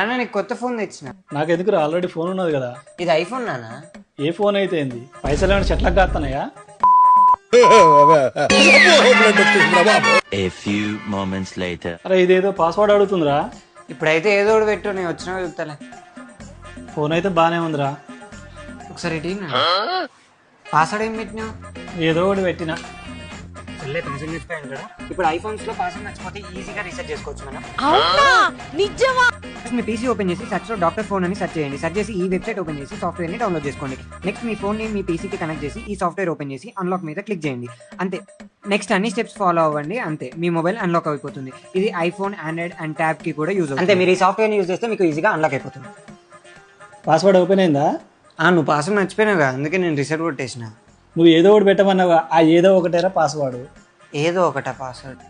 అన్న నీకు కొత్త ఫోన్ తెచ్చిన. నాకెందుకు ఆల్రెడీ ఫోన్ ఉన్నది కదా. ఇది ఐఫోన్ నానా? ఏ ఫోన్ అయితే ఏంది, పైసలు ఏమైనా చెట్లకు కాస్తున్నాయా? A few moments later. అరే ఇదేదో పాస్వర్డ్ అడుగుతుందిరా. ఇప్పుడైతే ఏదో ఒకటి పెట్టు, నేను వచ్చినా చెప్తాలే. ఫోన్ అయితే బానే ఉందిరా. ఒకసారి ఇటీ పాస్వర్డ్ ఏం పెట్టినావు? ఏదో ఒకటి పెట్టినా. ఇప్పుడు ఐఫోన్స్ లో పాస్వర్డ్ మర్చిపోతే ఈజీగా రీసెట్ చేసుకోవచ్చు మనం. అవునా నిజమా? మీ పీసీ ఓపెన్ చేసి సెర్చ్ లో డాక్టర్ ఫోన్ అని సెర్చ్ చేయండి. సెర్చ్ చేసి ఈ వెబ్సైట్ ఓపెన్ చేసి సాఫ్ట్వేర్ ని డౌన్లోడ్ చేసుకోండి. నెక్స్ట్ మీ ఫోన్ ని మీ పీసీకి కనెక్ట్ చేసి ఈ సాఫ్ట్వేర్ ఓపెన్ చేసి అన్లాక్ మీద క్లిక్ చేయండి. అంతే. నెక్స్ట్ అన్ని స్టెప్స్ ఫాలో అవ్వండి. అంతే, మీ మొబైల్ అన్లాక్ అయిపోతుంది. ఇది ఐఫోన్, ఆండ్రాయిడ్ అండ్ ట్యాబ్ కి కూడా యూజ్ అవుతుంది. అంతే, మీరు ఈ సాఫ్ట్వేర్ యూజ్ చేస్తే మీకు ఈజీగా అన్లాక్ అయిపోతుంది. పాస్వర్డ్ ఓపెన్ అయిందా? నువ్వు పాస్వర్డ్ మర్చిపోయినావు కదా, అందుకే నేను రీసెట్ కొట్టేసిన. నువ్వు ఏదో ఒకటి పెట్టమన్నావా, ఆ ఏదో ఒకటేరా పాస్వర్డ్. ఏదో ఒకటా పాస్వర్డ్?